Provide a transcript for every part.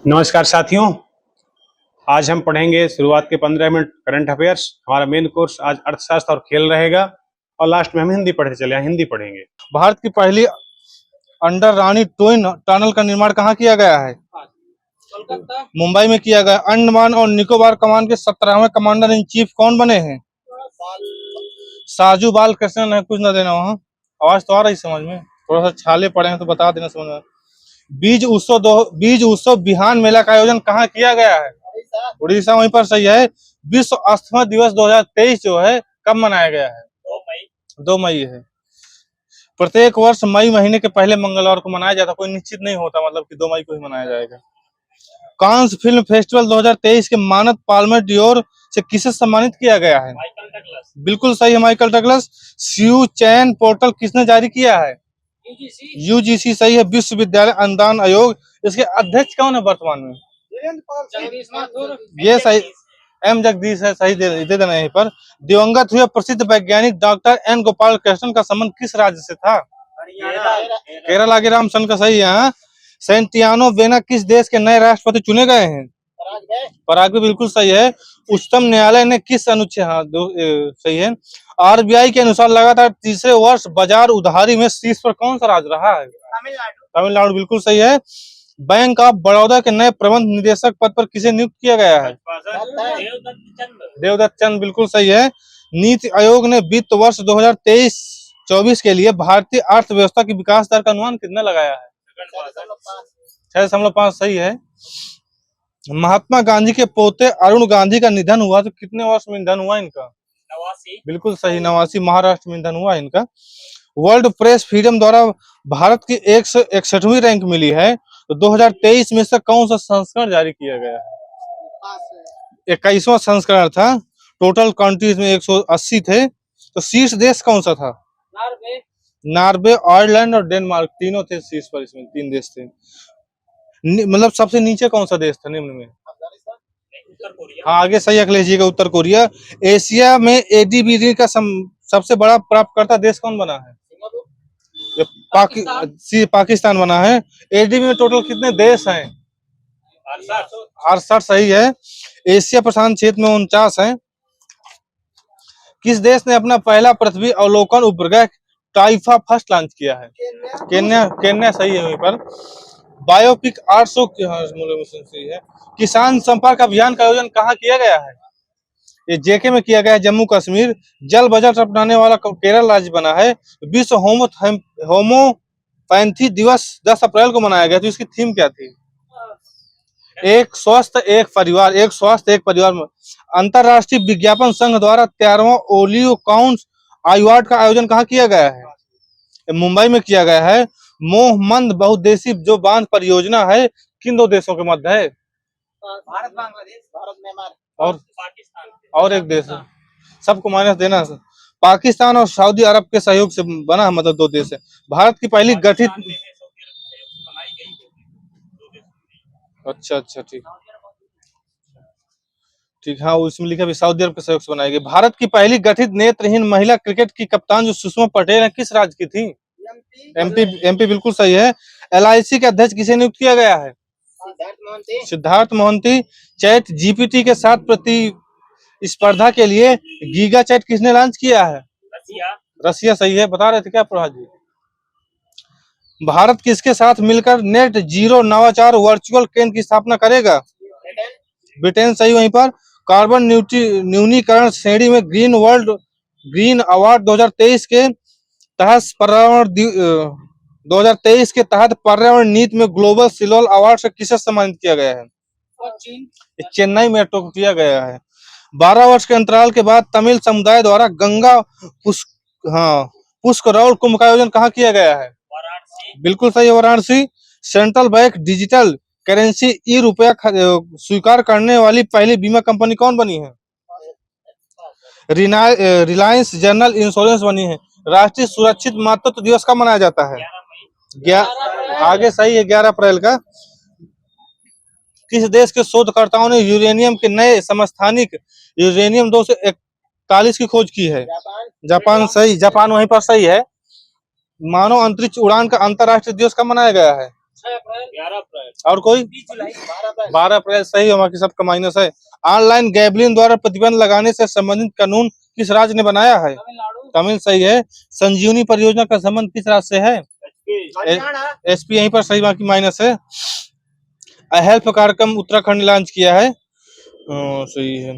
नमस्कार साथियों, आज हम पढ़ेंगे शुरुआत के 15 मिनट करंट अफेयर्स। हमारा मेन कोर्स आज अर्थशास्त्र और खेल रहेगा और लास्ट में हम हिंदी पढ़ते चले हिंदी पढ़ेंगे। भारत की पहली अंडर रानी ट्विन टनल का निर्माण कहाँ किया गया है? मुंबई में किया गया। अंडमान और निकोबार कमान के 17वें कमांडर इन चीफ कौन बने हैं? साजू बाल कृष्णन है। कुछ ना देना वहाँ, आवाज तो आ रही समझ में, थोड़ा सा छाले पड़े हैं तो बता देना समझ में। बीज उत्सव बिहान मेला का आयोजन कहाँ किया गया है? उड़ीसा। वहीं पर सही है। विश्व अस्थमा दिवस 2023 जो है कब मनाया गया है? 2 मई है। प्रत्येक वर्ष मई महीने के पहले मंगलवार को मनाया जाता, कोई निश्चित नहीं होता, मतलब कि 2 मई को ही मनाया जाएगा। कांस फिल्म फेस्टिवल 2023 के मानद पाल्मे डियोर से किसे सम्मानित किया गया है? बिल्कुल सही है, माइकल डगलस। स्यू चैन पोर्टल किसने जारी किया है? यूजीसी सही है। विश्वविद्यालय अनुदान आयोग, इसके अध्यक्ष कौन है वर्तमान में? ये सही, एम जगदीश है, सही दे देना यहीं पर। दिवंगत हुए प्रसिद्ध वैज्ञानिक डॉक्टर एन गोपाल कृष्णन का संबंध किस राज्य से था? केरला के रामचंद्र का सही है। सेंटियानो बेना किस देश के नए राष्ट्रपति चुने गए हैं? पराग्वे बिल्कुल सही है। उच्चतम न्यायालय ने किस अनुच्छेद, सही है। आरबीआई के अनुसार लगातार तीसरे वर्ष बाजार उधारी में शीर्ष पर कौन सा राज्य रहा है? तमिलनाडु बिल्कुल सही है। बैंक ऑफ बड़ौदा के नए प्रबंध निदेशक पद पर किसे नियुक्त किया गया है? देवदत्त चंद बिल्कुल सही है। नीति आयोग ने वित्त वर्ष 2023-24 के लिए भारतीय अर्थव्यवस्था की विकास दर का अनुमान कितना लगाया है? 6.5 सही है। महात्मा गांधी के पोते अरुण गांधी का निधन हुआ तो कितने वर्ष में निधन हुआ इनका? 89। बिल्कुल सही, 89, महाराष्ट्र में निधन हुआ इनका। वर्ल्ड प्रेस फ्रीडम द्वारा भारत की 161वीं रैंक मिली है, तो 2023 में से कौन सा संस्करण जारी किया गया है? 21वां संस्करण था। टोटल कंट्रीज में 180 थे, तो शीर्ष देश कौन सा था? नॉर्वे, आयरलैंड और डेनमार्क, तीनों थे शीर्ष पर, इसमें 3 देश थे। मतलब सबसे नीचे कौन सा देश था निम्न में? हाँ, आगे सही अखिलेश जी का उत्तर कोरिया। एशिया में एडीबी का सबसे बड़ा प्राप्तकर्ता देश कौन बना है? पाकिस्तान बना है। एडीबी में टोटल कितने देश हैं? 68 सही है। एशिया प्रशांत क्षेत्र में 49 है। किस देश ने अपना पहला पृथ्वी अवलोकन उपग्रह टाइफा फर्स्ट लॉन्च किया है? केन्या सही है। वहीं पर बायोपिक 800 सही है। किसान संपर्क अभियान का आयोजन कहाँ किया गया है? ये जेके में किया गया है, जम्मू कश्मीर। जल बजट अपनाने वाला केरल राज्य बना है। विश्व होम्योपैथी दिवस 10 अप्रैल को मनाया गया, तो इसकी थीम क्या थी? एक स्वस्थ एक परिवार, एक स्वास्थ्य एक परिवार में। अंतरराष्ट्रीय विज्ञापन संघ द्वारा 13वां ओलियो काउंट्स अवार्ड का आयोजन कहाँ किया गया है? मुंबई में किया गया है। मोहमंद बहुउद्देशीय जो बांध परियोजना है किन 2 देशों के मध्य है? भारत बांग्लादेश, भारत म्यांमार और पाकिस्तान और एक देश है, सबको माइनस देना। पाकिस्तान और सऊदी अरब के सहयोग से बना है, मतलब 2 देश है। भारत की पहली गठित, अच्छा ठीक, हाँ उसमें लिखा भी सऊदी अरब के सहयोग से बनाई गई। भारत की पहली गठित नेत्रहीन महिला क्रिकेट की कप्तान जो सुषमा पटेल है, किस राज्य की थी? एमपी बिल्कुल सही है। एलआईसी के अध्यक्ष किसे नियुक्त किया गया है? सिद्धार्थ मोहंती। चैट जीपीटी के साथ प्रतिस्पर्धा के लिए गीगा चैट किसने लॉन्च किया है? रसिया सही है। बता रहे थे क्या प्रभात जी? भारत किसके साथ मिलकर नेट जीरो नवाचार वर्चुअल ट्रेन की स्थापना करेगा? ब्रिटेन सही। वहीं पर कार्बन न्यूनीकरण श्रेणी में ग्रीन अवार्ड 2023 के तहत 2023 के तहत पर्यावरण नीति में ग्लोबल सिल्वर अवार्ड से किसे सम्मानित किया गया है? चेन्नई मेट्रो को किया गया है। 12 वर्ष के अंतराल के बाद तमिल समुदाय द्वारा गंगा पुष्करौल कुंभ का आयोजन कहाँ किया गया है? बिल्कुल सही, Varanasi. Central bank digital currency e रुपया स्वीकार करने वाली पहली बीमा कंपनी कौन बनी है? रिलायंस जनरल इंश्योरेंस बनी है। राष्ट्रीय सुरक्षित मातृत्व दिवस कब मनाया जाता है? आगे सही है, 11 अप्रैल का। किस देश के शोधकर्ताओं ने यूरेनियम के नए समस्थानिक यूरेनियम 241 की खोज की है? जापान सही, जापान वहीं पर सही है। मानव अंतरिक्ष उड़ान का अंतरराष्ट्रीय दिवस कब मनाया गया है? 11 अप्रैल। और कोई 12 अप्रैल सही है, बाकी सबका माइनस है। ऑनलाइन गैम्बलिंग द्वारा प्रतिबंध लगाने से संबंधित कानून किस राज्य ने बनाया है? तमिल सही है। संजीवनी परियोजना का संबंध किस राज्य से है? एसपी यहीं पर सही, बाकी माइनस है। हेल्थ कार्यक्रम उत्तराखंड ने लॉन्च किया है, सही है।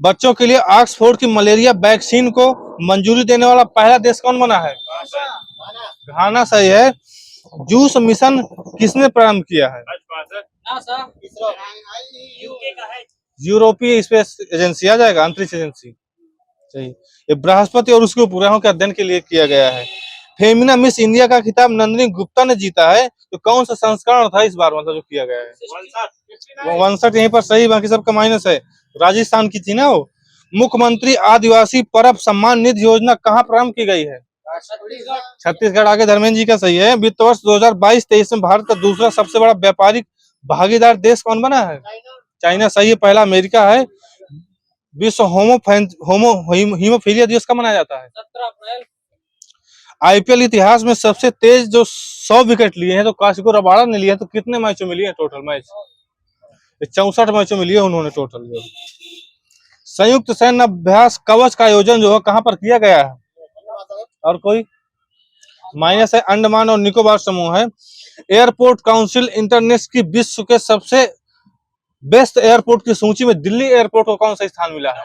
बच्चों के लिए ऑक्सफोर्ड की मलेरिया वैक्सीन को मंजूरी देने वाला पहला देश कौन बना है? घाना सही है। जूस मिशन किसने प्रारंभ किया है? यूरोपीय स्पेस एजेंसी आ जाएगा, अंतरिक्ष एजेंसी सही। ये बृहस्पति और उसके उपग्रहों के अध्ययन के लिए किया गया है। फेमिना मिस इंडिया का खिताब नंदिनी गुप्ता ने जीता है, तो कौन सा संस्करण था इस बार, मतलब जो किया गया है? 62 यहीं पर सही, बाकी सबका माइनस है। राजस्थान की थी ना वो। मुख्यमंत्री आदिवासी परब सम्मान निधि योजना कहाँ प्रारंभ की गई है? छत्तीसगढ़। आगे धर्मेंद्र जी का सही है। वित्त वर्ष 2022-23 में भारत का दूसरा सबसे बड़ा व्यापारिक भागीदार देश कौन बना है? चाइना सही है। पहला अमेरिका है। विश्व हीमोफीलिया दिवस कब मनाया जाता है? 17 अप्रैल। आईपीएल इतिहास में सबसे तेज जो 100 विकेट लिए हैं तो काशिको रबाड़ा ने लिया, तो कितने मैचों में लिए टोटल मैच? 64 मैचों में लिए उन्होंने टोटल। संयुक्त सैन्य अभ्यास कवच का आयोजन जो है कहाँ पर किया गया है? और कोई माइनस है। अंडमान और निकोबार समूह है। एयरपोर्ट काउंसिल इंटरनेट की विश्व के सबसे बेस्ट एयरपोर्ट की सूची में दिल्ली एयरपोर्ट को कौन सा स्थान मिला है?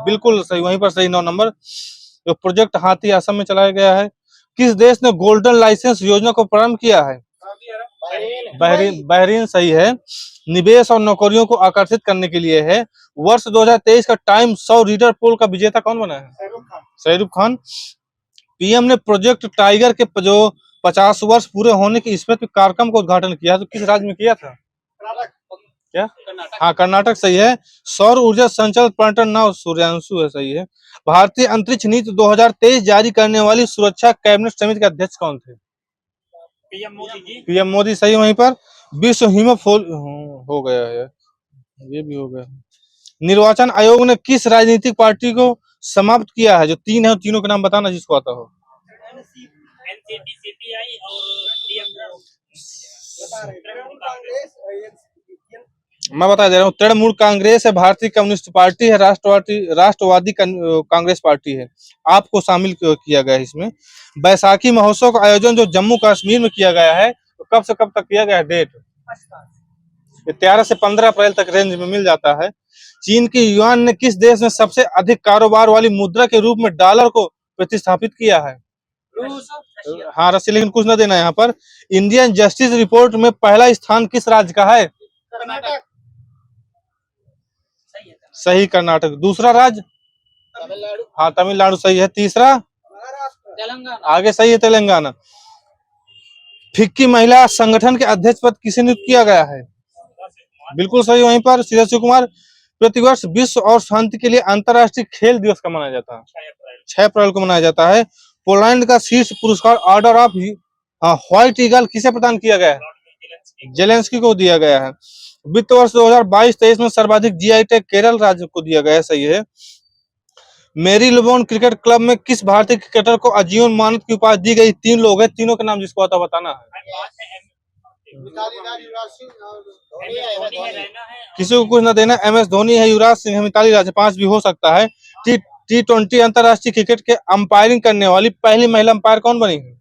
बिल्कुल सही, वहीं पर सही, 9 नंबर। जो प्रोजेक्ट हाथी असम में चलाया गया है। किस देश ने गोल्डन लाइसेंस योजना को प्रारंभ किया है? बहरीन सही है। निवेश और नौकरियों को आकर्षित करने के लिए है। वर्ष 2023 का टाइम 100 रीडर पोल का विजेता कौन बना है? शाहरुख खान। पीएम ने प्रोजेक्ट टाइगर के जो 50 वर्ष पूरे होने के स्मृति कार्यक्रम का उद्घाटन किया, तो किस राज्य में किया था? क्या? हाँ, कर्नाटक सही है। सौर ऊर्जा संचालित पर्यटन नाव सूर्यांशु है, सही है। भारतीय अंतरिक्ष नीति 2023 जारी करने वाली सुरक्षा कैबिनेट समिति के अध्यक्ष कौन थे? पीएम मोदी सही। वहीं पर विश्व हीमोफील हो गया है, ये भी हो गया। निर्वाचन आयोग ने किस राजनीतिक पार्टी को समाप्त किया है? जो 3 है, तीनों के नाम बताना जिसको आता हो। मैं बता दे रहा हूँ। तृणमूल कांग्रेस है, भारतीय कम्युनिस्ट पार्टी है, राष्ट्रवादी कांग्रेस पार्टी है। आपको शामिल किया गया है इसमें। बैसाखी महोत्सव का आयोजन जो जम्मू कश्मीर में किया गया है, तो कब से कब तक किया गया है? डेट 13 से 15 अप्रैल तक रेंज में मिल जाता है। चीन की युआन ने किस देश में सबसे अधिक कारोबार वाली मुद्रा के रूप में डॉलर को प्रतिस्थापित किया है? हाँ, रशिया। लेकिन कुछ न देना यहाँ पर। इंडियन जस्टिस रिपोर्ट में पहला स्थान किस राज्य का है? सही, कर्नाटक। दूसरा राज्य? हाँ, तमिलनाडु सही है। तीसरा? तेलंगाना। आगे सही है, तेलंगाना। फिक्की महिला संगठन के अध्यक्ष पद किसे नियुक्त किया गया है? बिल्कुल सही, वहीं पर सीधे कुमार। प्रतिवर्ष विश्व और शांति के लिए अंतर्राष्ट्रीय खेल दिवस का मनाया जाता है? 6 अप्रैल को मनाया जाता है। पोलैंड का शीर्ष पुरस्कार ऑर्डर ऑफ व्हाइट ईगल किसे प्रदान किया गया है? जेलेंस्की को दिया गया है। वित्त वर्ष 2022-23 में सर्वाधिक जीआई टैग केरल राज्य को दिया गया है, सही है। मेरी लोबोन क्रिकेट क्लब में किस भारतीय क्रिकेटर को आजीवन मानद की उपाधि दी गई? 3 लोग हैं, तीनों के नाम जिसको आता बताना है। किसी को कुछ न देना। MS धोनी है, युवराज सिंह है, मिताली राज है, 5 भी हो सकता है। T20 अंतरराष्ट्रीय क्रिकेट के अंपायरिंग करने वाली पहली महिला अंपायर कौन बनी है?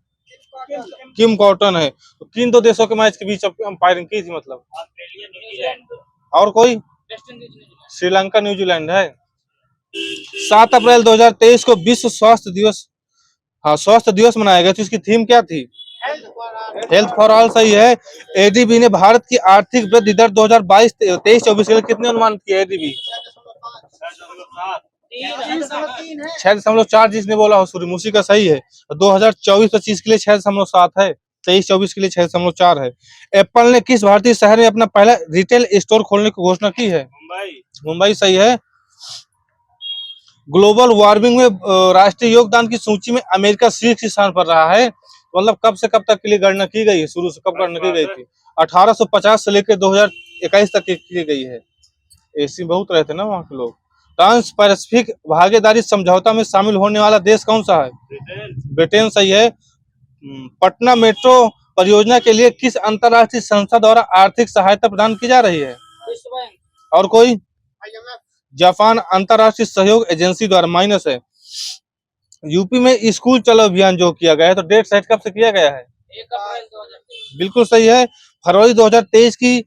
किम कॉर्टन है। तो किन 2 देशों के मैच के बीच अंपायरिंग की थी, मतलब? और कोई? श्रीलंका, न्यूजीलैंड है। 7 अप्रैल 2023 को विश्व स्वास्थ्य दिवस, स्वास्थ्य दिवस मनाया गया, तो इसकी थीम क्या थी? हेल्थ फॉर ऑल सही है। एडीबी ने भारत की आर्थिक वृद्धि दर 2022-23-24 के लिए कितने अनुमानित किया? एडीबी 6.4 जिसने बोला हो सूर्यमुखी का सही है। 2024-25 के लिए 6.7 है। 23-24 के लिए 6.4 है। एप्पल ने किस भारतीय शहर में अपना पहला रिटेल स्टोर खोलने की घोषणा की है? मुंबई सही है। ग्लोबल वार्मिंग में राष्ट्रीय योगदान की सूची में अमेरिका शीर्ष स्थान पर रहा है। मतलब कब से कब तक के लिए गणना की गई है? शुरू से कब गणना की गई थी? 1850 से लेकर 2021 तक की गई है। ऐसी बहुत रहते ना वहाँ के लोग। ट्रांस पैसिफिक भागीदारी समझौता में शामिल होने वाला देश कौन सा है? ब्रिटेन सही है। पटना मेट्रो परियोजना के लिए किस अंतर्राष्ट्रीय संस्था द्वारा आर्थिक सहायता प्रदान की जा रही है? और कोई? जापान अंतर्राष्ट्रीय सहयोग एजेंसी द्वारा माइनस है। यूपी में स्कूल चलो अभियान जो किया गया है, तो डेट सेट कब से किया गया है? 1 अप्रैल 2023। बिल्कुल सही है। फरवरी 2023 की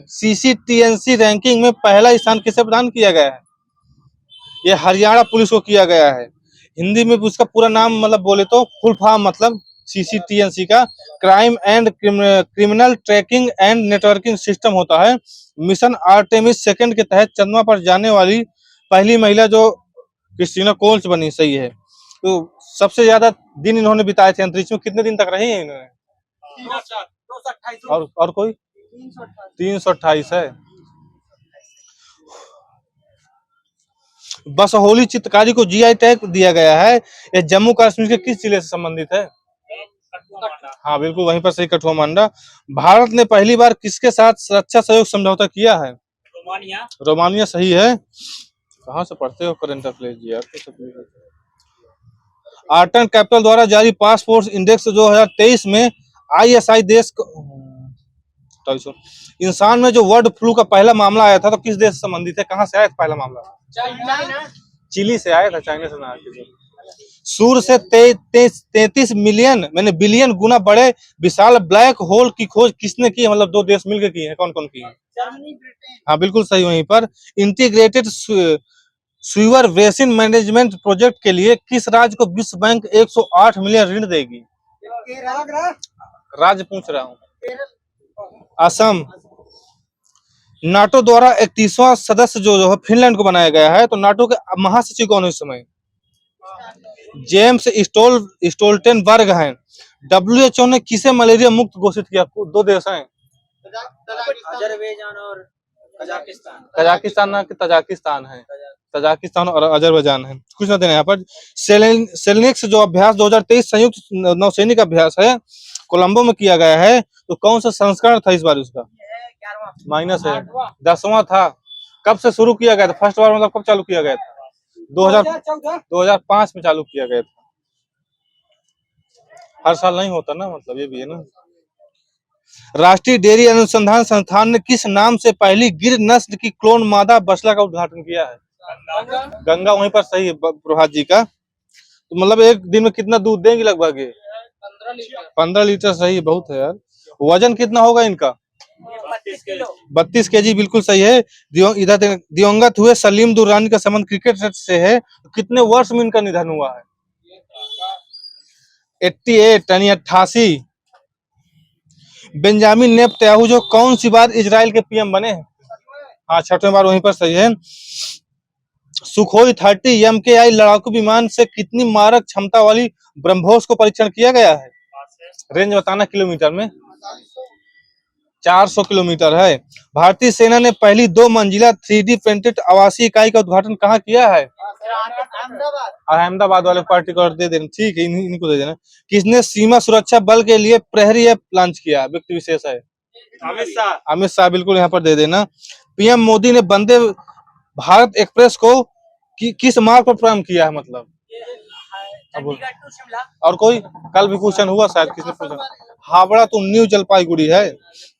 सीसीटीएनसी रैंकिंग में पहला स्थान किसे प्रदान किया गया है? ये हरियाणा पुलिस को किया गया है। हिंदी में उसका पूरा नाम मतलब बोले तो फुल फॉर्म मतलब सीसीटीएनसी का crime and criminal tracking and networking system होता है। मिशन आर्टेमिस सेकंड के तहत चंद्रमा पर जाने वाली पहली महिला जो क्रिस्टीना कोल्स बनी। सही है। तो सबसे ज्यादा दिन इन्होंने बिताए थे अंतरिक्ष में, कितने दिन तक रहे हैं इन्होंने? 228। और कोई? 328 है। बसहोली चित्रकारी को जीआई टैग दिया गया है। यह जम्मू कश्मीर के किस जिले से संबंधित है? हाँ बिल्कुल वहीं पर सही, कठुआ मांडा। भारत ने पहली बार किसके साथ रक्षा सहयोग समझौता किया है? रोमानिया। रोमानिया सही है। कहाँ से पढ़ते हो करंट अफेयर्स जी यार? आर्टन कैपिटल द्वारा जारी पासपोर्ट इंडेक्स 2023 में आईएसआई देश इंसान में जो बर्ड फ्लू का पहला मामला आया था तो किस देश से संबंधित है? कहाँ से आया था पहला मामला? चाइना। चिली से आया था, चाइना से ना। सूर्य से 33 मिलियन मैंने बिलियन गुना बड़े विशाल ब्लैक होल की खोज किसने की है? मतलब 2 देश मिलकर की है। कौन कौन की है? Germany, Britain. हाँ बिल्कुल सही। वहीं पर integrated sewer basin management project के लिए किस राज्य को विश्व बैंक 108 मिलियन ऋण देगी? राज्य पूछ रहा हूँ। असम। नाटो द्वारा 31वां सदस्य जो है फिनलैंड को बनाया गया है, तो नाटो के महासचिव कौन है इस समय? जेम्स स्टोल्टेनबर्ग हैं। डब्ल्यूएचओ ने किसे मलेरिया मुक्त घोषित किया? 2 देश हैं। अजरबैजान और कजाकिस्तान। कजाकिस्तान ना कि तजाकिस्तान है? तजाकिस्तान और अजरबैजान है। कुछ ना देना यहाँ पर। सेलेनिक्स जो अभ्यास 2023 संयुक्त नौसैनिक अभ्यास है, कोलंबो में किया गया है, तो कौन सा संस्करण था इस बार उसका? माइनस है। 10वां था। कब से शुरू किया गया था? फर्स्ट बार मतलब कब चालू किया गया था? 2005 में चालू किया गया था। हर साल नहीं होता ना, मतलब ये भी है ना। राष्ट्रीय डेयरी अनुसंधान संस्थान ने किस नाम से पहली गिर नस्ल की क्लोन मादा बछला का उद्घाटन किया है? गंगा वहीं पर सही है प्रभात जी का। तो मतलब एक दिन में कितना दूध देंगे लगभग? 15 लीटर। 15 लीटर सही, बहुत है यार। वजन कितना होगा इनका? 32 किलो। 32 केजी बिल्कुल सही है। इधर दिवंगत हुए सलीम दुर्रानी का संबंध क्रिकेट से है, तो कितने वर्ष में इनका निधन हुआ है? 88 यानी 88। बेंजामिन नेतन्याहू जो कौन सी बार इजराइल के पीएम बने हैं? हाँ 6वें बार, वहीं पर सही है। सुखोई 30 MKI लड़ाकू विमान से कितनी मारक क्षमता वाली ब्रह्मोस को परीक्षण किया गया है? रेंज बताना किलोमीटर में। 400 किलोमीटर है। भारतीय सेना ने पहली 2 मंजिला 3D प्रिंटेड आवासीय इकाई का उद्घाटन कहाँ किया है? अहमदाबाद वाले पार्टी को दे देना। ठीक है, इनको दे देना। किसने सीमा सुरक्षा बल के लिए प्रहरी ऐप लॉन्च किया? व्यक्ति विशेष है। अमित शाह बिल्कुल यहाँ पर दे देना। पीएम मोदी ने वंदे भारत एक्सप्रेस को किस मार्ग पर प्रारंभ किया है? मतलब चंडीगढ़ टू शिमला। और कोई? कल भी क्वेश्चन हुआ शायद, किसने पूछा? हावड़ा तो न्यू जलपाईगुड़ी है,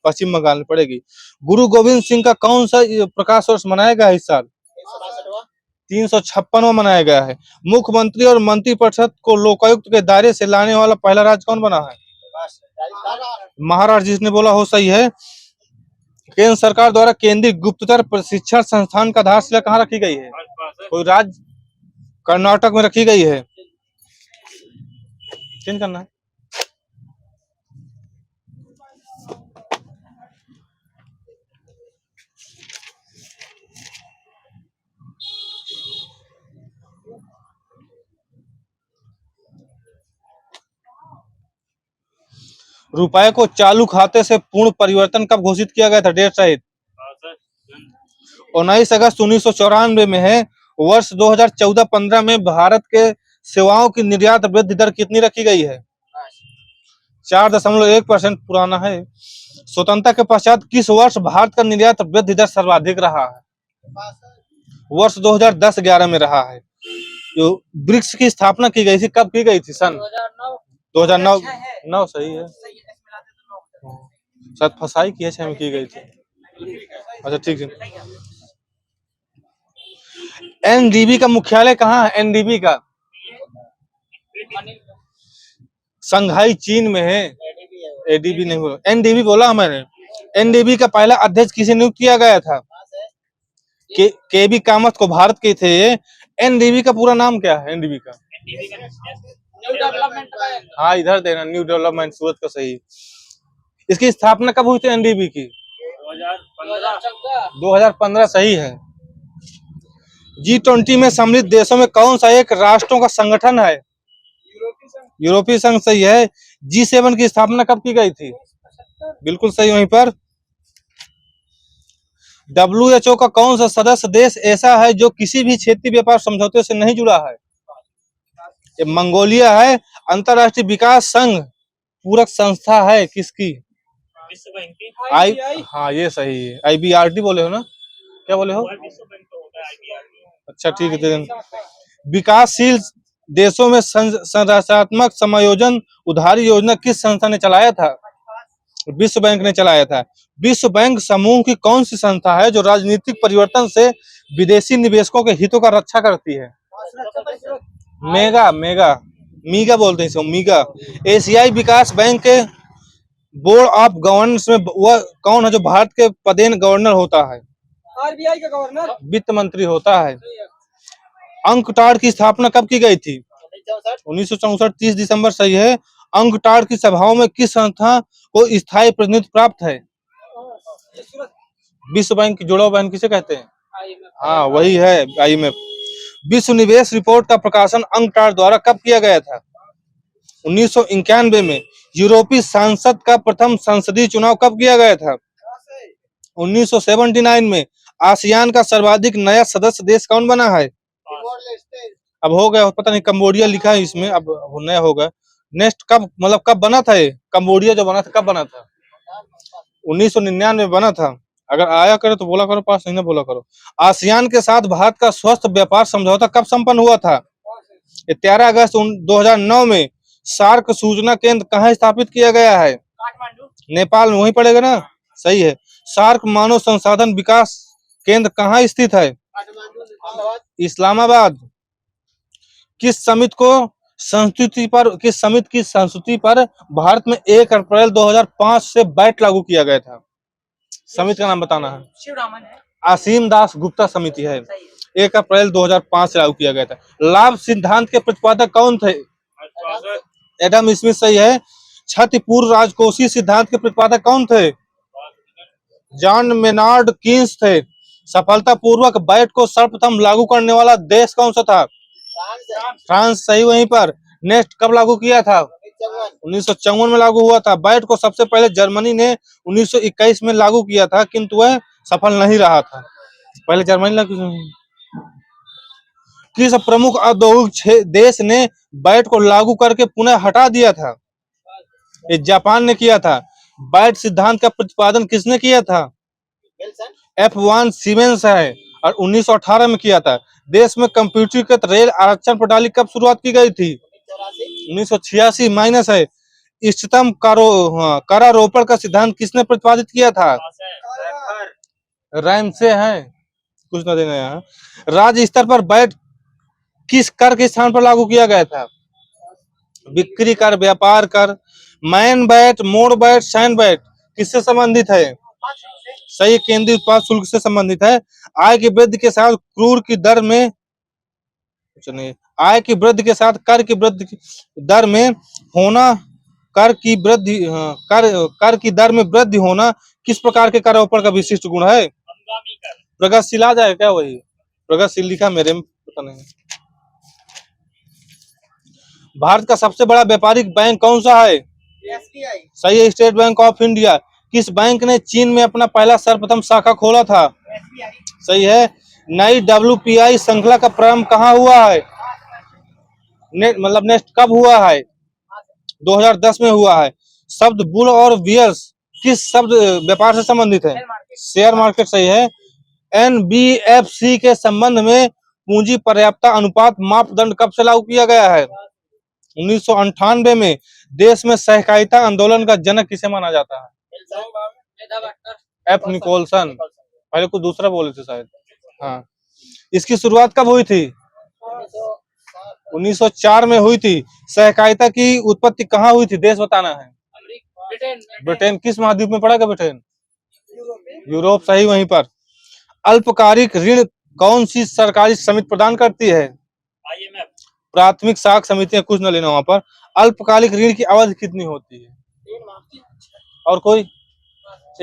पश्चिम बंगाल में पड़ेगी। गुरु गोविंद सिंह का कौन सा प्रकाश वर्ष मनाया गया इस साल? 356वां मनाया गया है। मुख्यमंत्री और मंत्रिपरिषद को लोकायुक्त के दायरे से लाने वाला पहला राज्य कौन बना है? महाराष्ट्र। जिसने बोला हो सही है। केंद्र सरकार द्वारा केंद्रीय गुप्तचर प्रशिक्षण संस्थान का आधारशिला कहाँ रखी गई है? कोई राज्य? कर्नाटक में रखी गई है। चेंज करना है। रुपए को चालू खाते से पूर्ण परिवर्तन कब घोषित किया गया था? डेट सहित। 19 अगस्त 1994 में है। वर्ष 2014-15 में भारत के सेवाओं की निर्यात वृद्धि दर कितनी रखी गई है? 4.1% पुराना है। स्वतंत्रता के पश्चात किस वर्ष भारत का निर्यात वृद्धि दर सर्वाधिक रहा है? वर्ष 2010-11 में रहा है। जो ब्रिक्स की स्थापना की गई थी, कब की गई थी? सन 2009 छह है। 9 सही है। सही है, इसमें लाते तो 9 शायद फसाई की है 6 में की गई थी। अच्छा ठीक है। एनडीबी का मुख्यालय कहाँ है? एनडीबी का संघाई चीन में है। एडीबी नहीं बोला, एनडीबी बोला मैंने। एनडीबी का पहला अध्यक्ष किसे नियुक्त किया गया था? केबी कामत को भारत के थे। एनडीबी का पूरा नाम क्या है? एनडीबी का न्यू डेवलपमेंट बैंक। हाँ इधर देना, न्यू डेवलपमेंट सूरत का सही। इसकी स्थापना कब हुई थी एनडीबी की? 2015 सही है। G20 में सम्मिलित देशों में कौन सा एक राष्ट्रों का संगठन है? यूरोपीय संघ सही है। G7 की स्थापना कब की गई थी? बिल्कुल सही। वहीं पर WHO का कौन सा सदस्य देश ऐसा है जो किसी भी क्षेत्रीय व्यापार समझौते से नहीं जुड़ा है? ये मंगोलिया है। अंतरराष्ट्रीय विकास संघ पूरक संस्था है किसकी? विश्व बैंक की। हाँ ये सही है। IBRD बोले हो ना, क्या बोले हो? विश्व बैंक तो होता है IBRD। अच्छा ठीक है दे देना। विकासशील देशों में संरचनात्मक समायोजन उधारी योजना किस संस्था ने चलाया था? विश्व बैंक ने चलाया था। विश्व बैंक समूह की कौन सी संस्था है जो राजनीतिक परिवर्तन से विदेशी निवेशकों के हितों का रक्षा करती है? मीगा बोलते हैं इसको, मीगा। एशियाई विकास बैंक के बोर्ड ऑफ गवर्नर्स में वह कौन है जो भारत के पदेन गवर्नर होता है? RBI का गवर्नर। वित्त मंत्री होता है। अंकटाड की स्थापना कब की गई थी? 1964 30 दिसंबर सही है। अंकटाड की सभाओं में किस संस्था को स्थायी प्रतिनिधित्व प्राप्त है? विश्व बैंक की जुड़ाव बहन किसे कहते हैं? हाँ वही है IMF। विश्व निवेश रिपोर्ट का प्रकाशन अंकटाड द्वारा कब किया गया था? 1991 में। यूरोपीय संसद का प्रथम संसदीय चुनाव कब किया गया था? 1979 में। आसियान का सर्वाधिक नया सदस्य देश कौन बना है? अब हो गया, पता नहीं, कंबोडिया लिखा है इसमें, अब नया होगा। नेक्स्ट कब, मतलब कब बना था ये कंबोडिया जो बना था, कब बना था? 1999 में बना था। अगर आया करे तो बोला करो, पास नहीं ना बोला करो। आसियान के साथ भारत का स्वस्थ व्यापार समझौता कब संपन्न हुआ था? 13 अगस्त 2009 में। सार्क सूचना केंद्र कहाँ स्थापित किया गया है? नेपाल में, वहीं पड़ेगा ना, सही है। सार्क मानव संसाधन विकास केंद्र कहाँ स्थित है? इस्लामाबाद। किस समिति की संस्तुति पर भारत में 1 अप्रैल 2005 से वैट लागू किया गया था? समिति का नाम बताना है। शिवरामन है। असीम दास गुप्ता समिति है। 1 अप्रैल 2005 से लागू किया गया था। लाभ सिद्धांत के प्रतिपादक कौन थे? एडम स्मिथ सही है। क्षतिपूर्व राजकोषीय सिद्धांत के प्रतिपादक कौन थे? जॉन मेनार्ड कीन्स थे। सफलतापूर्वक वैट को सर्वप्रथम लागू करने वाला देश कौन सा था? फ्रांस सही। वहीं पर नेक्स्ट कब लागू किया था? 1954 में लागू हुआ था। वैट को सबसे पहले जर्मनी ने 1921 में लागू किया था, किंतु वह सफल नहीं रहा था। पहले जर्मनी लागू। किस प्रमुख औद्योगिक देश ने वैट को लागू करके पुनः हटा दिया था? ये जापान ने किया था। वैट सिद्धांत का प्रतिपादन किसने किया था? F1 सीमेंस है, और 1918 में किया था। देश में कंप्यूटरीकृत रेल आरक्षण प्रणाली कब शुरुआत की गई थी? 1986 माइनस है। इष्टतम करारोपण का सिद्धांत किसने प्रतिपादित किया था? रैम से है, कुछ ना देना यहाँ। राज्य स्तर पर वैट किस कर के स्थान पर लागू किया गया था? बिक्री कर, व्यापार कर। Man VAT, MODVAT, CENVAT किससे संबंधित है? सही, केंद्रीय उत्पाद शुल्क से संबंधित है। आय की वृद्धि के साथ क्रूर की दर में, आय की वृद्धि के साथ कर की वृद्धि दर में होना, कर की वृद्धि, कर की दर में वृद्धि होना किस प्रकार के करारोपण का विशिष्ट गुण है? प्रगतिशील आ जाएगा क्या? वही प्रगतिशील लिखा मेरे में, पता नहीं। भारत का सबसे बड़ा व्यापारिक बैंक कौन सा है? SBI सही है, स्टेट बैंक ऑफ इंडिया। किस बैंक ने चीन में अपना पहला सर्वप्रथम शाखा खोला था? SBI सही है। नई WPI श्रृंखला का प्रारंभ कहाँ हुआ है? मतलब नेक्स्ट कब हुआ है? 2010 में हुआ है। शब्द बुल और बियर्स किस शब्द व्यापार से संबंधित है? शेयर मार्केट सही है। NBFC के संबंध में पूंजी पर्याप्तता अनुपात मापदंड कब से लागू किया गया है? 1998 में देश में सहकारिता आंदोलन का जनक किसे माना जाता है? F Nicholson. पहले कुछ दूसरा बोले थे शायद। हाँ, इसकी शुरुआत कब हुई थी? 1904 में हुई थी। सहकारिता की उत्पत्ति कहाँ हुई थी? देश बताना है। ब्रिटेन। किस महाद्वीप में पड़ा ब्रिटेन? यूरोप। सही। वहीं पर। अल्पकालिक ऋण कौन सी सरकारी समिति प्रदान करती है? IMF। प्राथमिक साख समितियां, कुछ न लेना वहां पर। अल्पकालिक ऋण की अवधि कितनी होती है? और कोई?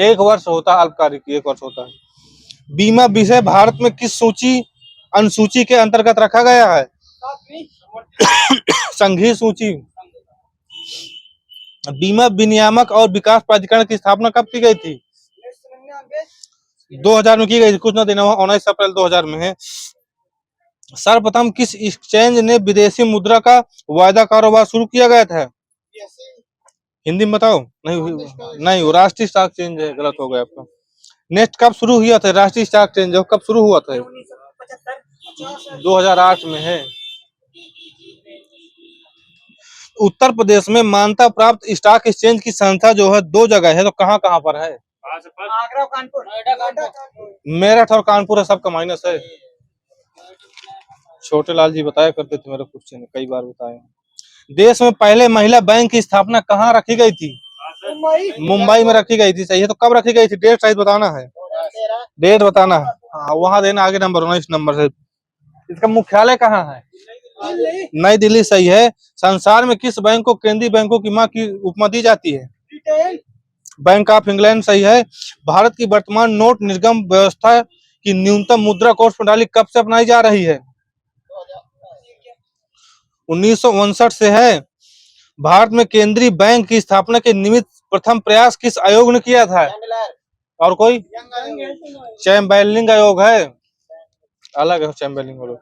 1 वर्ष होता है अल्पकालिक, 1 वर्ष होता है। बीमा विषय भारत में किस अनुसूची के अंतर्गत रखा गया है? संघीय सूची। बीमा विनियामक और विकास प्राधिकरण की स्थापना कब की गई थी? 2000 में की गई थी। कुछ न देना, 19 अप्रैल 2000 में है। सर्वप्रथम किस एक्सचेंज ने विदेशी मुद्रा का वायदा कारोबार शुरू किया गया था? हिंदी में बताओ। नहीं, वो राष्ट्रीय स्टॉक एक्सचेंज है। गलत हो गया आपका। नेक्स्ट कब शुरू हुआ था? राष्ट्रीय स्टॉक एक्सचेंज कब शुरू हुआ था? 2008 में है। उत्तर प्रदेश में मान्यता प्राप्त स्टॉक एक्सचेंज की संस्था जो है 2 जगह है, तो कहाँ कहाँ पर है? आगरा, कानपुर। मेरठ और कानपुर है। सबका माइनस है। छोटे लाल जी बताया करते थे मेरे क्वेश्चन, कई बार बताए। देश में पहले महिला बैंक की स्थापना कहाँ रखी गई थी? मुंबई में रखी गई थी। सही है। तो कब रखी गई थी? डेट शायद बताना है। डेट बताना है। हाँ, वहां देना आगे नंबर 19 नंबर से। इसका मुख्यालय कहाँ है? नई दिल्ली। सही है। संसार में किस बैंक को केंद्रीय बैंकों की मां की उपमा दी जाती है? Bank of England. सही है। भारत की वर्तमान नोट निर्गम व्यवस्था की न्यूनतम मुद्रा कोष प्रणाली कब से अपनाई जा रही है? 1959 से है। भारत में केंद्रीय बैंक की स्थापना के निमित्त प्रथम प्रयास किस आयोग ने किया था? और कोई? चैम्बरलिन आयोग है। अलग है चैम्बरलिन आयोग।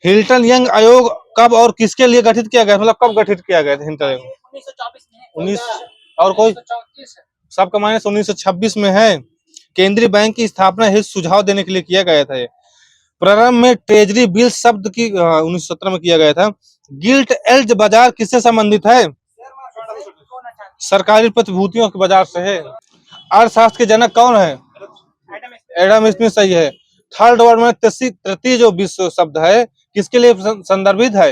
हिल्टन यंग आयोग कब और किसके लिए गठित किया गया? मतलब कब गठित किया गया था हिल्टन आयोग? 19 और कोई? सबका माइनस। 1926 में है। केंद्रीय बैंक की स्थापना हेतु सुझाव देने के लिए किया गया था। प्रारंभ में ट्रेजरी बिल शब्द की 1917 में किया गया था। गिल्ट एज बाजार किससे संबंधित है? सरकारी प्रतिभूतियों के बाजार से है। अर्थशास्त्र के जनक कौन है? Adam Smith. सही है। थर्ड वर्ल्ड में तृतीय जो विश्व शब्द है किसके लिए संदर्भित है?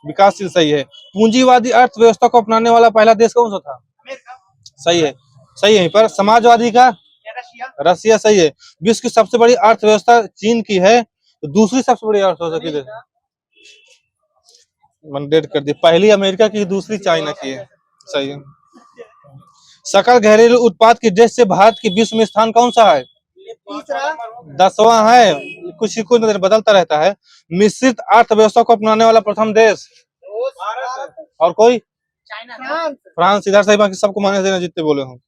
विकासशील। सही है। पूंजीवादी अर्थव्यवस्था को अपनाने वाला पहला देश कौन सा था? सही है। सही है। पर समाजवादी का? रसिया। सही है। विश्व की सबसे बड़ी अर्थव्यवस्था चीन की है, तो दूसरी सबसे बड़ी अर्थव्यवस्था की मंडेट कर दी। पहली अमेरिका की, दूसरी चाइना की है। सही है। सकल घरेलू उत्पाद की दृष्टि से भारत की विश्व में स्थान कौन सा है? 10वां है। कुछ बदलता रहता है। मिश्रित अर्थव्यवस्था को अपनाने वाला प्रथम देश? और कोई? फ्रांस। इधर सही। बाकी सबको माने देना जितने बोले हो।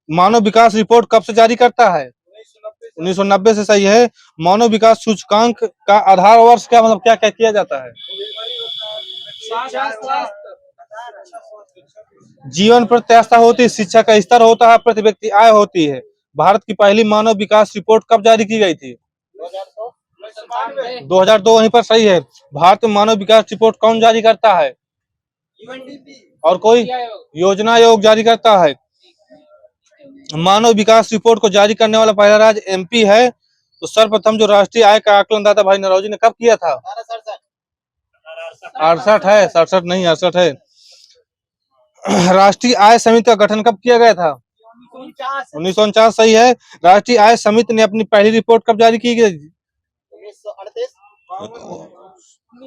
मानव विकास रिपोर्ट कब से जारी करता है? 1990 से। सही है। मानव विकास सूचकांक का आधार वर्ष क्या, मतलब क्या क्या किया जाता है? जीवन प्रत्याशा होती है, शिक्षा का स्तर होता है, प्रति व्यक्ति आय होती है। भारत की पहली मानव विकास रिपोर्ट कब जारी की गई थी? 2002। वहीं पर सही है। भारत में मानव विकास रिपोर्ट कौन जारी करता है? और कोई? योजना आयोग जारी करता है। मानव विकास रिपोर्ट को जारी करने वाला पहला राज्य एमपी है। तो सर्वप्रथम जो राष्ट्रीय आय का आकलन दादा भाई नरौजी ने कब किया था? 68 है। 67 नहीं, 68 है। राष्ट्रीय आय समिति का गठन कब किया गया था? 1949। सही है। राष्ट्रीय आय समिति ने अपनी पहली रिपोर्ट कब जारी की गई?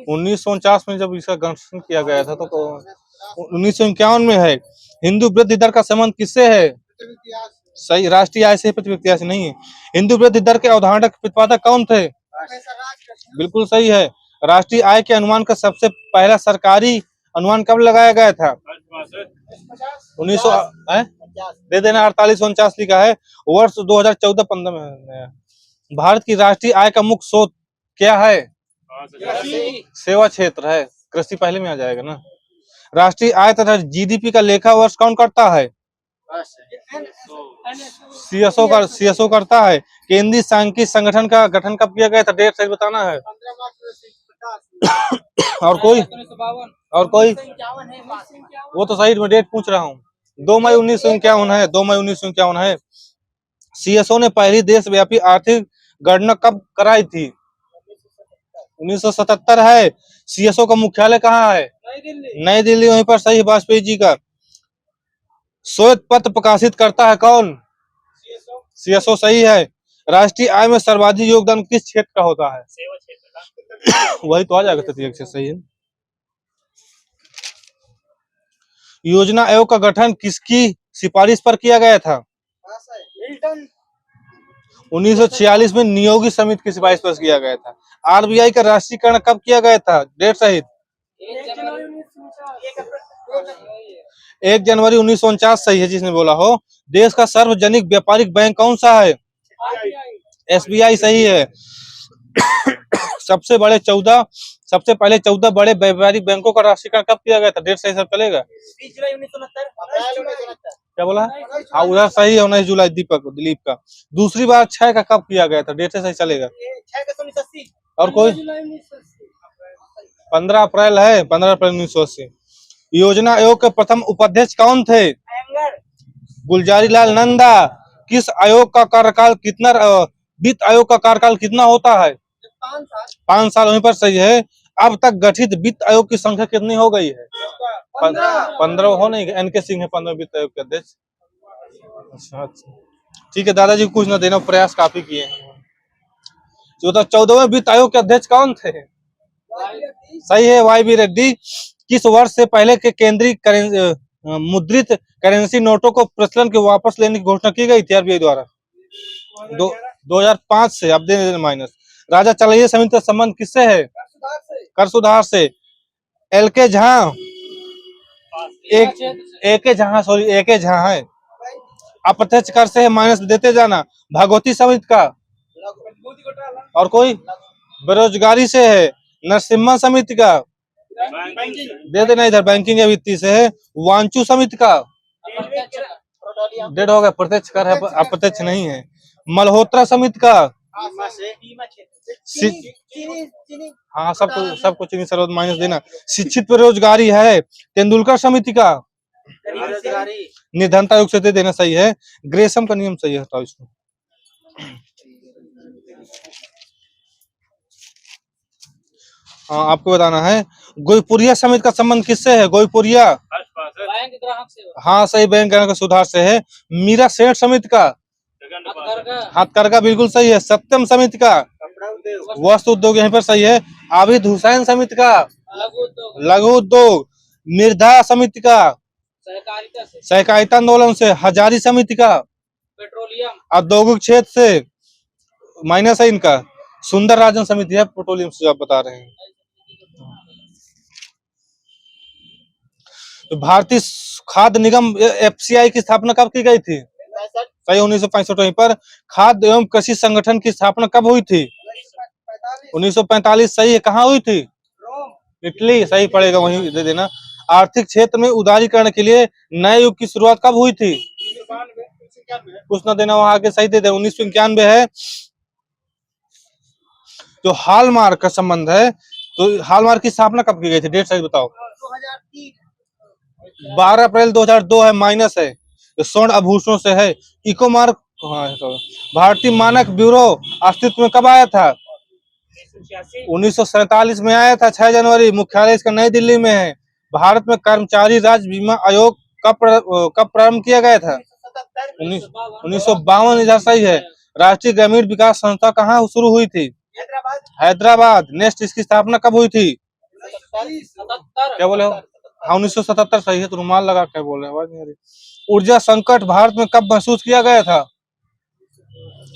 1949 में जब इसका गठन किया गया था। तो 1951 में है। हिंदू वृद्धि दर का संबंध किससे है? सही। राष्ट्रीय आय से, प्रति व्यक्ति आय से नहीं है। हिंदू वृद्धि दर के अवधारणक प्रतिपादक कौन थे? बिल्कुल सही है। राष्ट्रीय आय के अनुमान का सबसे पहला सरकारी अनुमान कब लगाया गया था? 1900 दे देना। 4849 लिखा है। वर्ष 2014-15 में। भारत की राष्ट्रीय आय का मुख्य स्रोत क्या है? सेवा क्षेत्र है। कृषि पहले में आ जाएगा ना। राष्ट्रीय आय तथा जीडीपी का लेखा वर्ष कौन करता है? सीएसओ करता है। केंद्रीय सांख्यिकी संगठन का गठन कब किया गया था? डेट सही बताना है। और कोई वो तो सही में डेट पूछ रहा हूँ। 2 मई 1951 है, 2 मई 1951 है। सीएसओ ने पहली देशव्यापी आर्थिक गणना कब कराई थी? 1977 है। सीएसओ का मुख्यालय कहाँ है? नई दिल्ली। वहीं पर सही, वाजपेयी जी का। श्वेत पत्र प्रकाशित करता है कौन? सीएसओ सही है। राष्ट्रीय आय में सर्वाधिक योगदान किस क्षेत्र का होता है? सेवा क्षेत्र का। वही तो आ जाएगा तृतीय अक्षर, सही है। योजना आयोग का गठन किसकी सिफारिश पर किया गया था? 1946 में नियोगी समिति की सिफारिश पर किया गया था। आरबीआई का राष्ट्रीयकरण कब किया गया था? डेट सहित। 1 जनवरी 1949 सही है जिसने बोला हो। देश का सार्वजनिक व्यापारिक बैंक कौन सा है? एसबीआई सही है। सबसे पहले 14 बड़े व्यापारिक बैंकों का राष्ट्रीयकरण कब किया गया था? डेट सही सब चलेगा। 20 जुलाई 1969। क्या बोला? हाँ उधर सही है, 19 जुलाई दिलीप का। दूसरी बार 6 का कब किया गया था? डेट से सही चलेगा। 6 का 1980। और कोई? 15 अप्रैल है, 15 अप्रैल 1980। योजना आयोग के प्रथम उपाध्यक्ष कौन थे? गुलजारी लाल नंदा। किस आयोग का कार्यकाल कितना, वित्त आयोग का कार्यकाल कितना होता है? 5 साल। वहीं पर सही है। अब तक गठित वित्त आयोग की संख्या कितनी हो गई है? 15 हो नहीं। एनके सिंह है 15 वित्त आयोग के अध्यक्ष। अच्छा, ठीक है, दादाजी को कुछ न देना, प्रयास काफी किए हैं। जो 14वें वित्त आयोग के अध्यक्ष कौन थे? सही है, वाई बी रेड्डी। किस वर्ष से पहले के केंद्रीय मुद्रित करेंसी नोटों को प्रचलन के वापस लेने की घोषणा की गई थी आरबीआई द्वारा? 2005 से। अब दे माइनस। राजा चलैया समिति का संबंध किससे है? कर सुधार से। एल के झा ए के झा है। अप्रत्यक्ष कर से है, माइनस देते जाना। भागवती समिति का। और कोई? बेरोजगारी से है। नरसिम्हा समिति का। दे देना इधर, बैंकिंग या वित्तीय से है। वांचू समिति का। डेढ़ हो गया। प्रत्यक्ष कर है, अप्रत्यक्ष नहीं है। मल्होत्रा समिति का। हाँ सबको चीनी शरबत माइनस देना। शिक्षित बेरोजगारी है। तेंदुलकर समिति का। निर्धनता आयोग से दे देना, सही है। ग्रेसम का नियम सही है, हटाओ इसको। हाँ आपको बताना है। गोईपुरिया समिति का संबंध किससे है? गोईपुरिया बैंक ग्राहक सेवा। हाँ सही, बैंक ग्राहक का सुधार से है। मीरा सेठ समिति का। हथकरघा बिल्कुल सही है। सत्यम समिति का। वस्त्र उद्योग यहीं पर सही है। आबिद हुसैन समिति का। लघु उद्योग। निर्धा समिति का। सहकारिता आंदोलन से। हजारी समिति का। पेट्रोलियम। औद्योगिक क्षेत्र से, माइनस है इनका। सुंदर राजन समिति है पेट्रोलियम से, आप बता रहे हैं। तो भारतीय खाद्य निगम एफसीआई की स्थापना कब की गई थी? सही, 1965। वहीं पर खाद्य एवं कृषि संगठन की स्थापना कब हुई थी? 1945 सही है। कहाँ हुई थी? इटली सही पड़ेगा, वहीं दे देना। आर्थिक क्षेत्र में उदारीकरण के लिए नए युग की शुरुआत कब हुई थी? कुछ ना देना, वहां आगे सही दे दे। 1991 है। जो हॉलमार्क का संबंध है, तो हॉलमार्क की स्थापना कब की गई थी? डेट सही बताओ। 12 अप्रैल 2002 है, माइनस है। तो स्वर्ण आभूषणों से है। इकोमार्क। हाँ, भारतीय मानक ब्यूरो अस्तित्व में कब आया था? 1947 में आया था, 6 जनवरी। मुख्यालय इसका नई दिल्ली में है। भारत में कर्मचारी राज्य बीमा आयोग कब प्रारंभ किया गया था? 1952। इधर सही है। राष्ट्रीय ग्रामीण विकास संस्था कहाँ शुरू हुई थी? हैदराबाद। नेक्स्ट, इसकी स्थापना कब हुई थी? क्या बोले हो? हाँ 1977 सही है। तो रुमाल लगा क्या बोल रहे हैं, आवाज नहीं आ रही। ऊर्जा संकट भारत में कब महसूस किया गया था?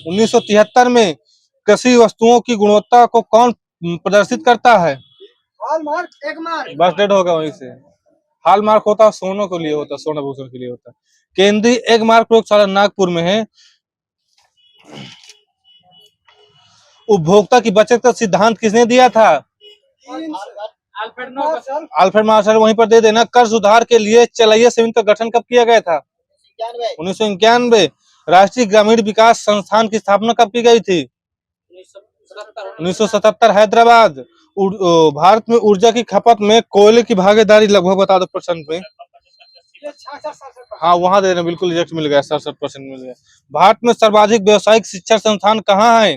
1973 में। कृषि वस्तुओं की गुणवत्ता को कौन प्रदर्शित करता है? हॉलमार्क। एक मार्क। बस डेट होगा वहीं से। हॉलमार्क होता है सोनों के लिए, होता है स्वर्ण आभूषण के लिए होता है। केंद्रीय एग मार्क प्रयोगशाला नागपुर में है। उपभोक्ता की बचत का सिद्धांत किसने दिया था? Alfred Marshall. वहीं पर दे देना। कर सुधार के लिए चलैया समिति का गठन कब किया गया था? 1991। राष्ट्रीय ग्रामीण विकास संस्थान की स्थापना कब की गई थी? 1977। हैदराबाद। भारत में ऊर्जा की खपत में कोयले की भागीदारी लगभग बता दो परसेंट में। हाँ वहां दे रहे हैं, बिल्कुल एग्जैक्ट मिल गया, 67% मिल गया। भारत में सर्वाधिक व्यावसायिक शिक्षा संस्थान कहाँ है?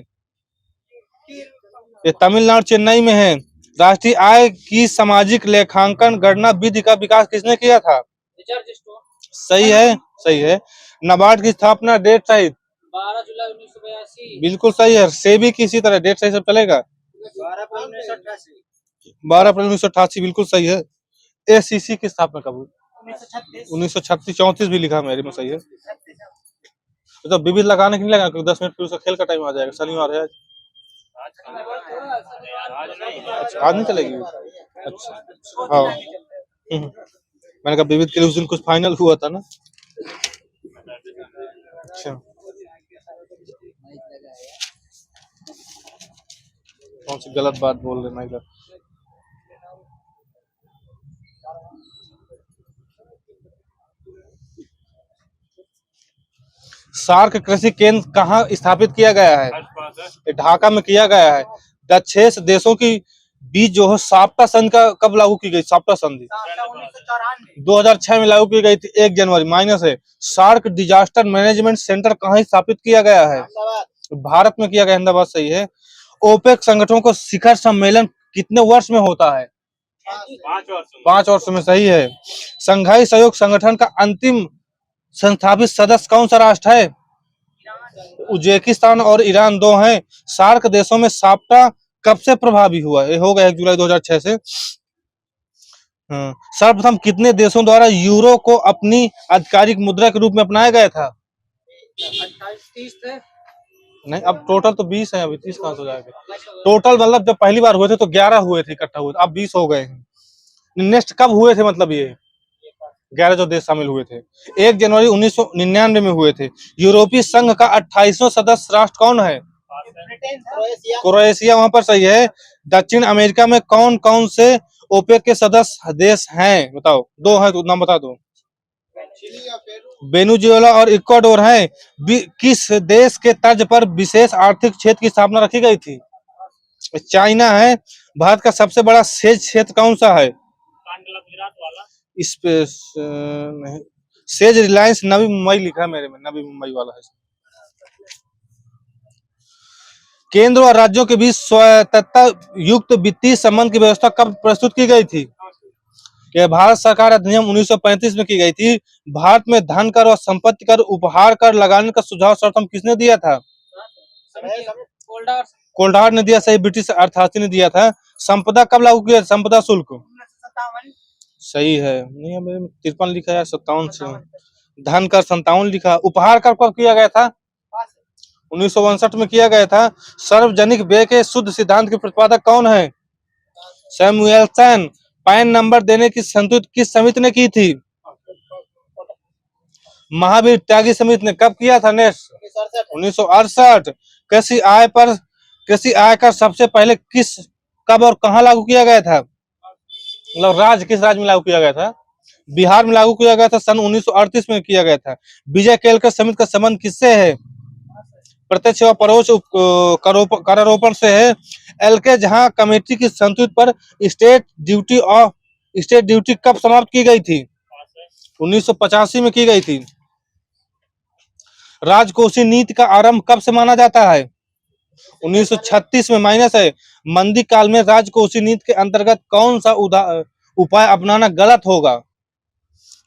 ये तमिलनाडु चेन्नई में है। राष्ट्रीय आय की सामाजिक लेखांकन गणना विधि का विकास किसने किया था? सही है, सही है। नाबार्ड की स्थापना डेट सहित 12 जुलाई 1982। बिल्कुल सही है। सेबी की इसी तरह डेट सही सब चलेगा। 12 अप्रैल 1988। 12 अप्रैल 1988 बिल्कुल सही है। एसीसी की स्थापना कब हुई? 1936। 34 भी लिखा मेरे में, सही है। तो विविध लगाने के लिए लगा, क्योंकि 10 मिनट फिर उसका खेल का टाइम आ जाएगा। शनिवार है आज। अच्छा आज नहीं चलेगी। अच्छा हाँ मैंने कहा विविध के लिए उस दिन कुछ फाइनल हुआ था ना। अच्छा कौन सी गलत बात बोल रहे हैं इधर? सार्क कृषि केंद्र कहाँ स्थापित किया गया है? ढाका में किया गया है। दक्षेश देशों की बीच जो है साप्ता संधि का कब लागू की गई? साप्ता संधि 2006 में लागू की गई थी, 1 जनवरी माइनस है। सार्क डिजास्टर मैनेजमेंट सेंटर कहाँ स्थापित किया गया है? भारत में किया गया, अहमदाबाद, सही है। ओपेक संगठनों को शिखर सम्मेलन कितने वर्ष में होता है? 5 वर्ष में, सही है। संघाई सहयोग संगठन का अंतिम संस्थापित सदस्य कौन सा राष्ट्र है? उज्बेकिस्तान और ईरान दो हैं। सार्क देशों में साप्टा कब से प्रभावी हुआ? ये हो गया 1 जुलाई 2006 से। सर्वप्रथम कितने देशों द्वारा यूरो को अपनी आधिकारिक मुद्रा के रूप में अपनाया गया था? 28-30 थे। नहीं, अब टोटल तो 20 है, अभी 30 कहां से हो जाएगा? टोटल मतलब जब पहली बार हुए थे तो 11 हुए थे इकट्ठा हुए थे, अब 20 हो गए हैं। नेक्स्ट कब हुए थे? मतलब ये 11 जो देश शामिल हुए थे 1 जनवरी 1999 में हुए थे। यूरोपीय संघ का 28वां सदस्य राष्ट्र कौन है? क्रोएशिया, वहां पर सही है। दक्षिण अमेरिका में कौन कौन से ओपेक के सदस्य देश हैं? बताओ, 2 हैं तो नाम बता दो। वेनेजुएला और इक्वाडोर हैं। किस देश के तर्ज पर विशेष आर्थिक क्षेत्र की स्थापना रखी गई थी? चाइना है। भारत का सबसे बड़ा सेज क्षेत्र कौन सा है? नहीं, सेज रिलायंस नवी मुंबई लिखा है मेरे में, नवी मुंबई वाला है। केंद्र और राज्यों के बीच स्वायत्तता युक्त वित्तीय संबंध की व्यवस्था कब प्रस्तुत की गई थी? यह भारत सरकार अधिनियम 1935 में की गई थी। भारत में धन कर और संपत्ति कर, उपहार कर लगाने का सुझाव सर्वप्रथम किसने दिया था? कोल्डार ने दिया, सही। ब्रिटिश अर्थशास्त्री ने दिया था। संपदा कब लागू किया? संपदा शुल्क, सही है। नहीं, हमें 53 लिखा है, 57 से। धन कर 57 लिखा। उपहार कर कब किया गया था? 1962 में किया गया था। सार्वजनिक व्यय के शुद्ध सिद्धांत के प्रतिपादक कौन है? सैमुएल्सन। पैन नंबर देने की संतुष्ट किस समिति ने की थी? महावीर त्यागी समिति ने। कब किया था? नेक्स्ट 1968। कृषि आय कर सबसे पहले कब और कहां लागू किया गया था? मतलब किस राज्य में लागू किया गया था? बिहार में लागू किया गया था, सन 1938 में किया गया था। विजय केलकर समिति का संबंध किससे है? प्रत्यक्ष व परोक्ष करारोपण से है। एलके झा कमेटी की संतुष्ट पर स्टेट ड्यूटी कब समाप्त की गई थी? 1985 में की गई थी। राजकोषीय नीति का आरंभ कब से माना जाता है? 1936 में, माइनस है। मंदी काल में राजकोषीय नीति के अंतर्गत कौन सा उपाय अपनाना गलत होगा?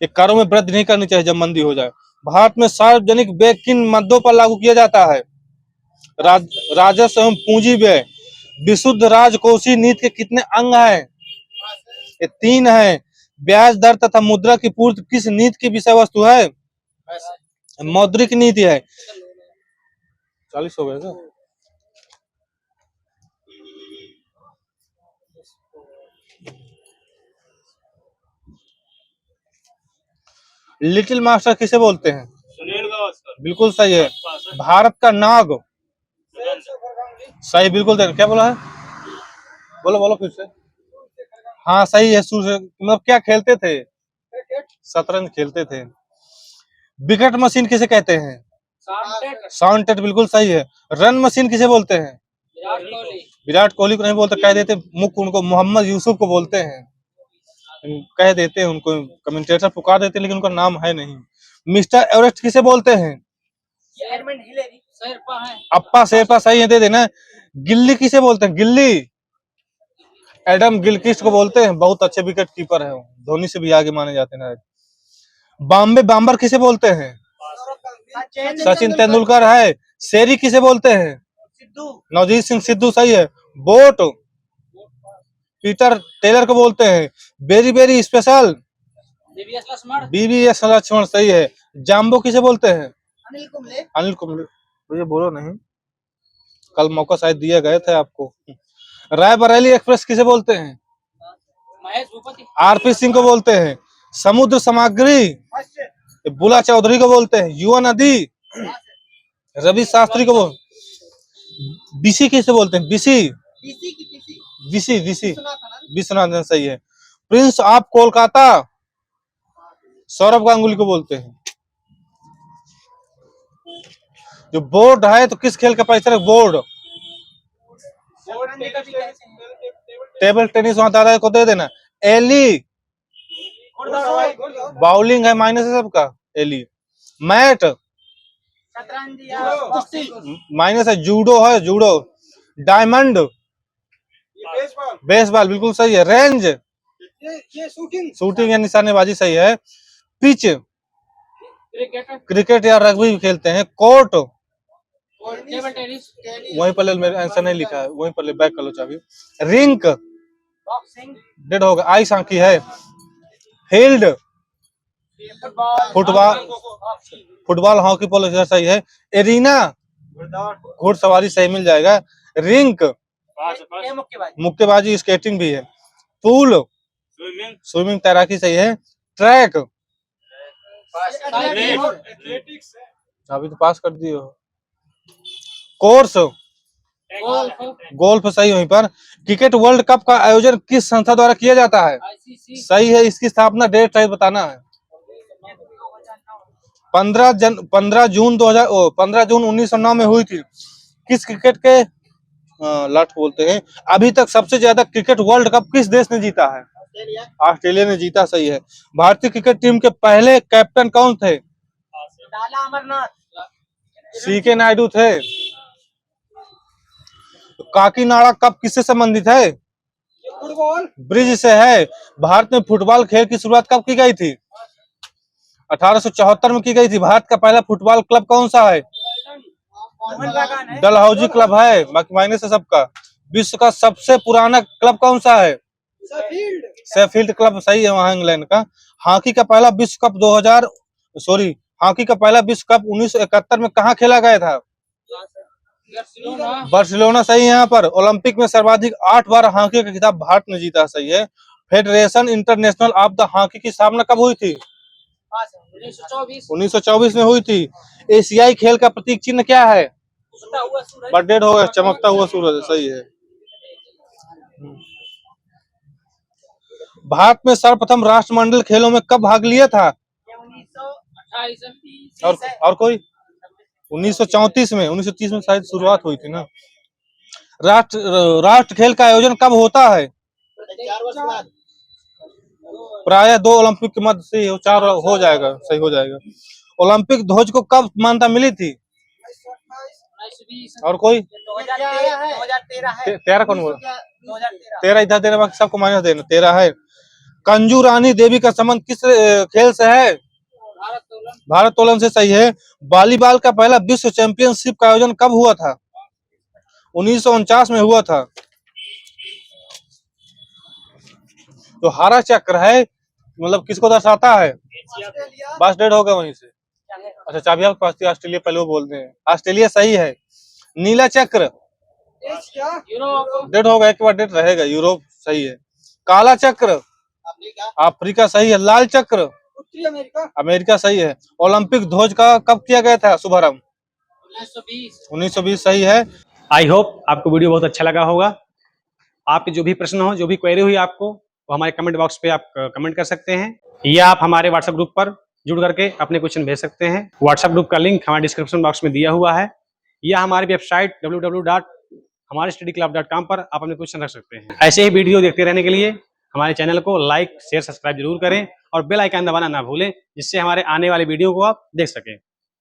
ये करों में वृद्धि नहीं करनी चाहिए जब मंदी हो जाए। भारत में सार्वजनिक व्यय किन मदों पर लागू किया जाता है? राजस्व एवं पूंजी व्यय। विशुद्ध राजकोषीय नीति के कितने अंग हैं? ये 3 हैं। ब्याज दर तथा मुद्रा की पूर्ति किस नीति की विषय वस्तु है? मौद्रिक नीति है। 40 हो गए क्या? लिटिल मास्टर किसे बोलते हैं? सुनील गावस्कर, बिल्कुल सही है। भारत का नाग, सही, बिल्कुल। क्या बोला है? बोलो बोलो फिर से। हाँ सही है। मतलब क्या खेलते थे? शतरंज खेलते थे। विकेट मशीन किसे कहते हैं? साउंड टेट, बिल्कुल सही है। रन मशीन किसे बोलते हैं? विराट कोहली को नहीं बोलते, कह देते मुख उनको मोहम्मद यूसुफ को बोलते हैं, कह देते हैं उनको, कमेंटेटर पुकार देते हैं, लेकिन उनका नाम है नहीं। मिस्टर एवरेस्ट किसे बोलते हैं? शेरपा है। अप्पा शेरपा सही है, दे देना। गिल्ली किसे बोलते हैं? गिल्ली एडम गिलक्रिस्ट को बोलते हैं, बहुत अच्छे विकेट कीपर है, धोनी से भी आगे माने जाते हैं। बॉम्बे बॉम्बर किसे बोलते हैं? सचिन तेंदुलकर है। शेरी किसे बोलते हैं? नवजीत सिंह सिद्धू सही है। बोट पीटर टेलर को बोलते हैं। Very very special BVS Laxman सही है। जाम्बो किसे बोलते हैं? अनिल कुंबले मुझे बोलो नहीं, कल मौका शायद दिए गए थे आपको। रायबरेली एक्सप्रेस किसे बोलते हैं? महेश भूपति। आरपी सिंह को बोलते हैं। समुद्र सामग्री बुला चौधरी को बोलते हैं। युवा नदी रवि शास्त्री को बोल। बीसी किसे बोलते हैं? बीसी बीसी बीसी विश्वनाथन सही है। प्रिंस ऑफ कोलकाता सौरभ गांगुली को बोलते हैं। जो बोर्ड है तो किस खेल का परिसर? बोर्ड टेबल टेनिस, वहां दादा को दे देना। एली बाउलिंग है, माइनस है सबका। एली मैट माइनस है। जूडो है, जूडो। डायमंड बेसबॉल बिल्कुल सही है। रेंज ये शूटिंग या निशानेबाजी सही है। पिच क्रिकेट या रग्बी खेलते हैं। Court table tennis. वहीं पर मेरे आंसर नहीं लिखा है, वहीं पर बैक कर लो चाबी। Rink boxing. डेड होगा। आइस आंकी है। फील्ड फुटबॉल फुटबॉल हॉकी पोलो सही है। एरिना घुड़सवारी सही मिल जाएगा। रिंक मुक्केबाजी स्केटिंग भी है। पूल स्विमिंग तैराकी सही है। ट्रैक अभी तो पास कर दिए हो। कोर्स गोल्फ सही। वहीं पर क्रिकेट वर्ल्ड कप का आयोजन किस संस्था द्वारा किया जाता है? सही है। इसकी स्थापना डेट सही बताना है। 15 जून 1909 में हुई थी। किस क्रिकेट के लठ बोलते हैं? अभी तक सबसे ज्यादा क्रिकेट वर्ल्ड कप किस देश ने जीता है? ऑस्ट्रेलिया ने जीता सही है। भारतीय क्रिकेट टीम के पहले कैप्टन कौन थे? सीके नायडू थे। काकीनाडा कप किससे संबंधित है? ब्रिज से है। भारत में फुटबॉल खेल की शुरुआत कब की गई थी? 1874 में की गई थी। भारत का पहला फुटबॉल क्लब कौन सा है? डलहौजी क्लब है, बाकी माइनस है सबका। विश्व का सबसे पुराना क्लब कौन सा है? शेफील्ड क्लब सही है, वहां इंग्लैंड का। हॉकी का पहला विश्व कप 1971 में कहाँ खेला गया था? बार्सिलोना सही है। यहाँ पर ओलंपिक में सर्वाधिक 8 बार हॉकी का खिताब भारत ने जीता सही है। Federation international of the hockey की स्थापना कब हुई थी? 1924 में हुई थी। एशियाई खेल का प्रतीक चिन्ह क्या है? बर्डेड होगा, चमकता हुआ सूरज सही है। भारत में सर्वप्रथम राष्ट्रमंडल खेलों में कब भाग लिया था? 1928। और कोई 1934 में, 1930 में शायद शुरुआत हुई थी ना। राष्ट्र खेल का आयोजन कब होता है? 4 वर्ष बाद। प्राय 2 ओलंपिक के मध्य से 4 हो जाएगा, सही हो जाएगा। ओलंपिक ध्वज को कब मान्यता मिली थी? 1920। और कोई 2013 है। 13 कौन बोला? 2013। 13 इधर देना, बाकी सबको माइनस देना। 13 है। कंजू रानी देवी का संबंध किस खेल से है? भारोत्तोलन से सही है। वॉलीबॉल का पहला विश्व चैंपियनशिप का आयोजन कब हुआ था? 1949 में हुआ था। तो हरा चक्र है, मतलब किसको दर्शाता है? बस डेड होगा वहीं से। अच्छा चाबी आपके पास थी। ऑस्ट्रेलिया पहले वो बोलते हैं। ऑस्ट्रेलिया सही है। नीला चक्र डेड होगा, एक बार डेड रहेगा। यूरोप सही है। काला चक्र अफ्रीका सही है। लाल चक्र उत्तरी अमेरिका। अमेरिका सही है। ओलंपिक ध्वज का कब किया गया था शुभारंभ? 1920 सही है। आई होप आपको वीडियो बहुत अच्छा लगा होगा। आपके जो भी प्रश्न हो, जो भी क्वेरी हुई आपको, वो हमारे कमेंट बॉक्स पे आप कमेंट कर सकते हैं, या आप हमारे व्हाट्सएप ग्रुप पर जुड़ करके अपने क्वेश्चन भेज सकते हैं। व्हाट्सएप ग्रुप का लिंक हमारे डिस्क्रिप्शन बॉक्स में दिया हुआ है, या हमारी वेबसाइट हमारे studyclub.com पर आप अपने क्वेश्चन रख सकते हैं। ऐसे ही वीडियो देखते रहने के लिए हमारे चैनल को लाइक शेयर सब्सक्राइब जरूर करें और बेल आइकन दबाना ना भूलें, जिससे हमारे आने वाले वीडियो को आप देख सकें।